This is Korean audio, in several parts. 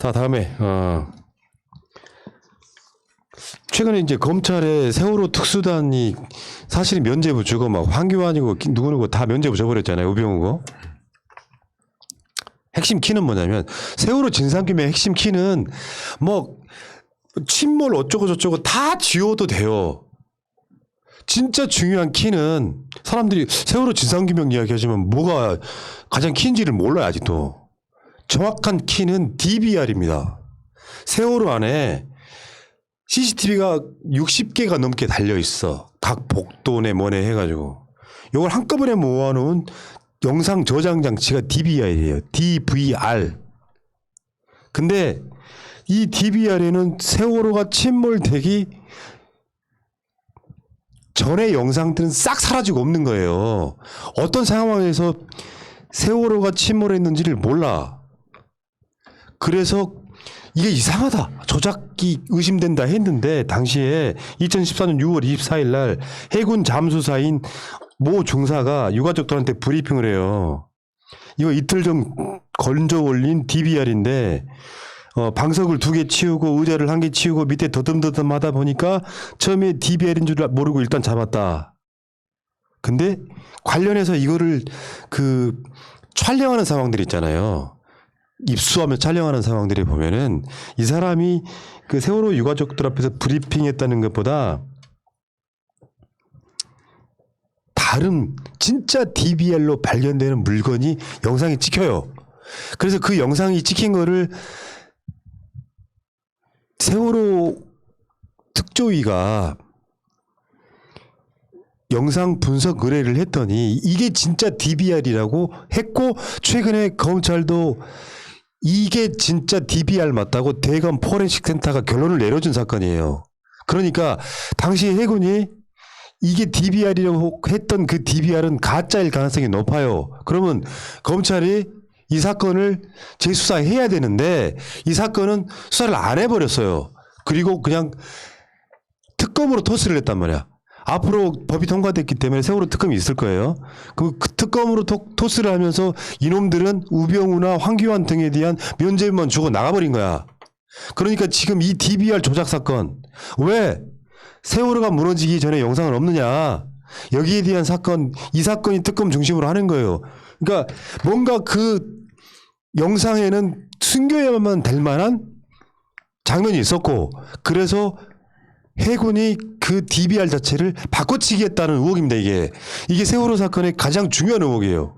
자, 다음에 최근에 이제 검찰의 세월호 특수단이 사실은 면죄부 주고 막 황교안이고 누구누구 다 면죄부 줘버렸잖아요. 우병우고. 핵심 키는 뭐냐면 세월호 진상규명의 핵심 키는 뭐 침몰 어쩌고 저쩌고 다 지워도 돼요. 진짜 중요한 키는 사람들이 세월호 진상규명 이야기하지만 뭐가 가장 키인지를 몰라요. 아직도. 정확한 키는 DBR입니다. 세월호 안에 CCTV가 60개가 넘게 달려있어. 각 복도네 뭐네 해가지고. 이걸 한꺼번에 모아놓은 영상 저장 장치가 DVR이에요. DVR. 근데 이 DVR에는 세월호가 침몰되기 전의 영상들은 싹 사라지고 없는 거예요. 어떤 상황에서 세월호가 침몰했는지를 몰라. 그래서 이게 이상하다. 조작이 의심된다 했는데 당시에 2014년 6월 24일 날 해군 잠수사인 모 중사가 유가족들한테 브리핑을 해요. 이거 이틀 전 건져 올린 DVR인데 방석을 2개 치우고 의자를 1개 치우고 밑에 더듬더듬 하다 보니까 처음에 DVR인 줄 모르고 일단 잡았다. 근데 관련해서 이거를 촬영하는 상황들 있잖아요. 입수하며 촬영하는 상황들이 보면은 이 사람이 그 세월호 유가족들 앞에서 브리핑했다는 것보다 다른 진짜 DVR로 발견되는 물건이 영상이 찍혀요. 그래서 그 영상이 찍힌 거를 세월호 특조위가 영상 분석 의뢰를 했더니 이게 진짜 DVR이라고 했고 최근에 검찰도 이게 진짜 DVR 맞다고 대검 포렌식 센터가 결론을 내려준 사건이에요. 그러니까 당시 해군이 이게 DVR이라고 했던 그 DVR은 가짜일 가능성이 높아요. 그러면 검찰이 이 사건을 재수사해야 되는데 이 사건은 수사를 안 해버렸어요. 그리고 그냥 특검으로 토스를 했단 말이야. 앞으로 법이 통과됐기 때문에 세월호 특검이 있을 거예요. 그 특검으로 토스를 하면서 이놈들은 우병우나 황교안 등에 대한 면죄부만 주고 나가버린 거야. 그러니까 지금 이 DVR 조작 사건 왜 세월호가 무너지기 전에 영상은 없느냐. 여기에 대한 사건, 이 사건이 특검 중심으로 하는 거예요. 그러니까 뭔가 그 영상에는 숨겨야만 될 만한 장면이 있었고 그래서 해군이 그 DVR 자체를 바꿔치기 했다는 의혹입니다. 이게 세월호 사건의 가장 중요한 의혹이에요.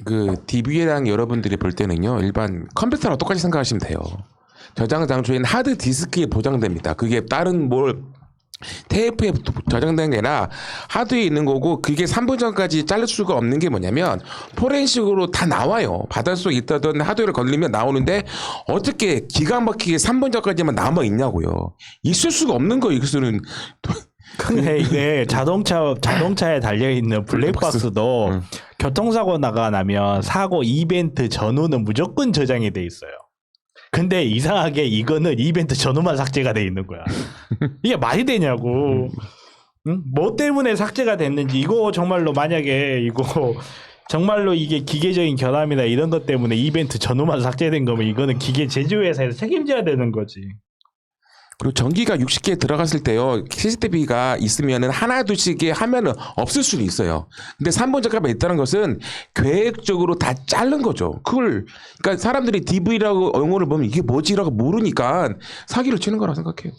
그 DVR랑 여러분들이 볼 때는요 일반 컴퓨터랑 똑같이 생각하시면 돼요. 저장 장소에는 하드 디스크에 보장됩니다. 그게 다른 테이프에 저장된 게 아니라 하드에 있는 거고 그게 3분 전까지 자를 수가 없는 게 뭐냐면 포렌식으로 다 나와요. 바닷속에 있다던 하드를 걸리면 나오는데 어떻게 기가 막히게 3분 전까지만 남아 있냐고요. 있을 수가 없는 거예요. 이것은. 근데 이게 자동차에 달려있는 블랙박스도 교통사고 나면 사고 이벤트 전후는 무조건 저장이 돼 있어요. 근데 이상하게 이거는 이벤트 전후만 삭제가 돼 있는 거야. 이게 말이 되냐고. 응? 뭐 때문에 삭제가 됐는지 이거 정말로 만약에 이거 정말로 이게 기계적인 결함이나 이런 것 때문에 이벤트 전후만 삭제된 거면 이거는 기계 제조회사에서 책임져야 되는 거지. 그리고 전기가 60개 들어갔을 때요 CCTV가 있으면은 하나 둘씩의 화면은 없을 수도 있어요. 근데 3분 전까지 있다는 것은 계획적으로 다 자른 거죠. 그러니까 사람들이 DV라고 용어를 보면 이게 뭐지라고 모르니까 사기를 치는 거라 생각해요.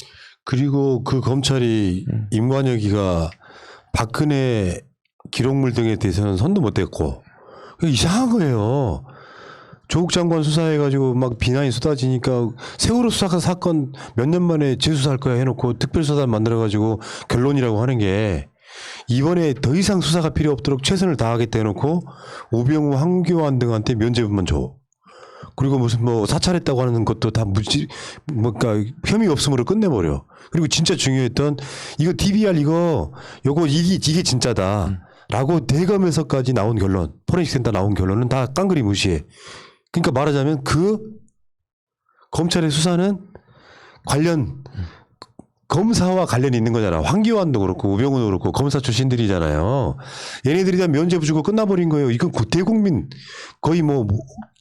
그리고 그 검찰이 임관혁이가 박근혜 기록물 등에 대해서는 손도 못 댔고 이상한 거예요. 조국 장관 수사해가지고 막 비난이 쏟아지니까 세월호 수사 사건 몇 년 만에 재수사할 거야 해놓고 특별수사단 만들어가지고 결론이라고 하는 게 이번에 더 이상 수사가 필요 없도록 최선을 다하겠다 해놓고 우병우, 황교안 등한테 면죄부만 줘. 그리고 무슨 뭐 사찰했다고 하는 것도 다 뭔가 혐의 없음으로 끝내버려. 그리고 진짜 중요했던 이거 DVR 요거 이게 진짜다. 라고 대검에서까지 나온 결론, 포렌식 센터 나온 결론은 다 깡그리 무시해. 그러니까 말하자면 그 검찰의 수사는 관련 검사와 관련이 있는 거잖아. 황교안도 그렇고 우병우도 그렇고 검사 출신들이잖아요. 얘네들이 다 면죄부 주고 끝나버린 거예요. 이건 대국민 거의 뭐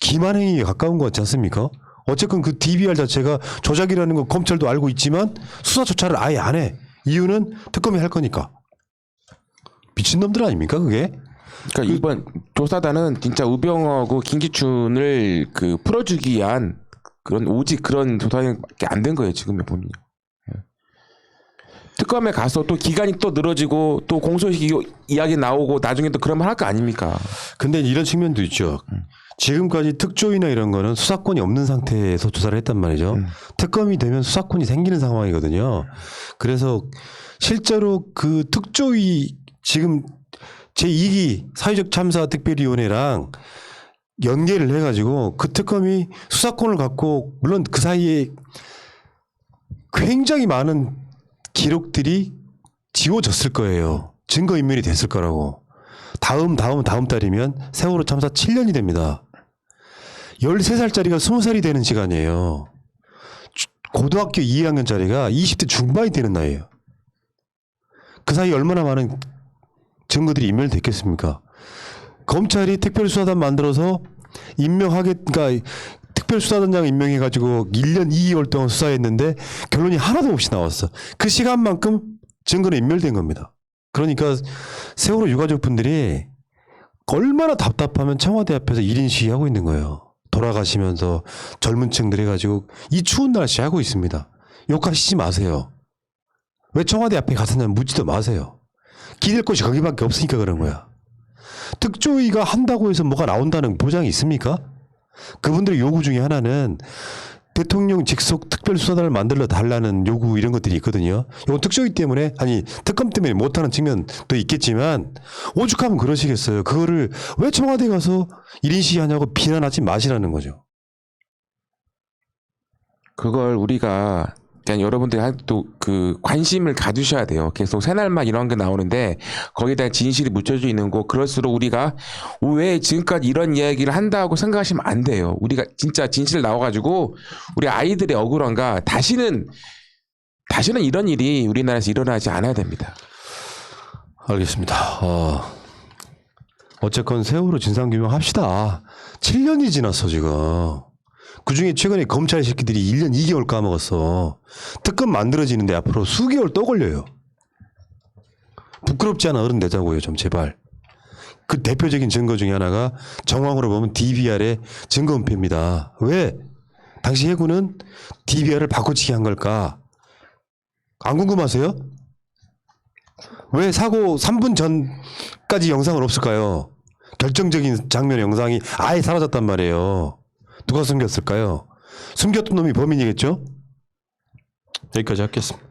기만행위에 가까운 것 같지 않습니까? 어쨌건 그 DBR 자체가 조작이라는 거 검찰도 알고 있지만 수사조차를 아예 안 해. 이유는 특검이 할 거니까. 미친놈들 아닙니까 그게? 그러니까 이번 조사단은 진짜 우병우하고 김기춘을 그 풀어주기 위한 그런 오직 그런 조사밖에 안 된 거예요 지금 보면. 특검에 가서 또 기간이 또 늘어지고 또 공소시효 이야기 나오고 나중에 또 그런 말 할 거 아닙니까? 근데 이런 측면도 있죠. 지금까지 특조위나 이런 거는 수사권이 없는 상태에서 조사를 했단 말이죠. 특검이 되면 수사권이 생기는 상황이거든요. 그래서 실제로 그 특조위 지금 제2기 사회적 참사 특별위원회랑 연계를 해가지고 그 특검이 수사권을 갖고 물론 그 사이에 굉장히 많은 기록들이 지워졌을 거예요. 증거인멸이 됐을 거라고. 다음 달이면 세월호 참사 7년이 됩니다. 13살짜리가 20살이 되는 시간이에요. 고등학교 2학년짜리가 20대 중반이 되는 나이예요. 그 사이에 얼마나 많은 증거들이 인멸됐겠습니까? 검찰이 특별수사단 만들어서 그러니까 특별수사단장 임명해가지고 1년 2개월 동안 수사했는데 결론이 하나도 없이 나왔어. 그 시간만큼 증거는 인멸된 겁니다. 그러니까 세월호 유가족분들이 얼마나 답답하면 청와대 앞에서 1인 시위하고 있는 거예요. 돌아가시면서 젊은 층들 해가지고 이 추운 날씨에 하고 있습니다. 욕하시지 마세요. 왜 청와대 앞에 가서냐 묻지도 마세요. 기댈 곳이 거기밖에 없으니까 그런 거야. 특조위가 한다고 해서 뭐가 나온다는 보장이 있습니까? 그분들의 요구 중에 하나는 대통령 직속 특별수사단을 만들어 달라는 요구 이런 것들이 있거든요. 이건 특조위 때문에 특검 때문에 못하는 측면도 있겠지만 오죽하면 그러시겠어요. 그거를 왜 청와대 가서 1인 시위하냐고 비난하지 마시라는 거죠. 그걸 우리가 그냥 여러분들이 또 그 관심을 가두셔야 돼요. 계속 새날만 이런 게 나오는데 거기에 대한 진실이 묻혀져 있는 거 그럴수록 우리가 왜 지금까지 이런 이야기를 한다고 생각하시면 안 돼요. 우리가 진짜 진실 나와가지고 우리 아이들의 억울함과 다시는 이런 일이 우리나라에서 일어나지 않아야 됩니다. 알겠습니다. 어쨌건 세월호 진상규명 합시다. 7년이 지났어 지금. 그중에 최근에 검찰 새끼들이 1년 2개월 까먹었어. 특검 만들어지는데 앞으로 수개월 또 걸려요. 부끄럽지 않아 어른 내자고요 좀 제발. 그 대표적인 증거 중에 하나가 정황으로 보면 DBR의 증거 은폐입니다. 왜? 당시 해군은 DBR을 바꿔치기 한 걸까? 안 궁금하세요? 왜 사고 3분 전까지 영상은 없을까요? 결정적인 장면 영상이 아예 사라졌단 말이에요. 누가 숨겼을까요? 숨겼던 놈이 범인이겠죠? 여기까지 하겠습니다.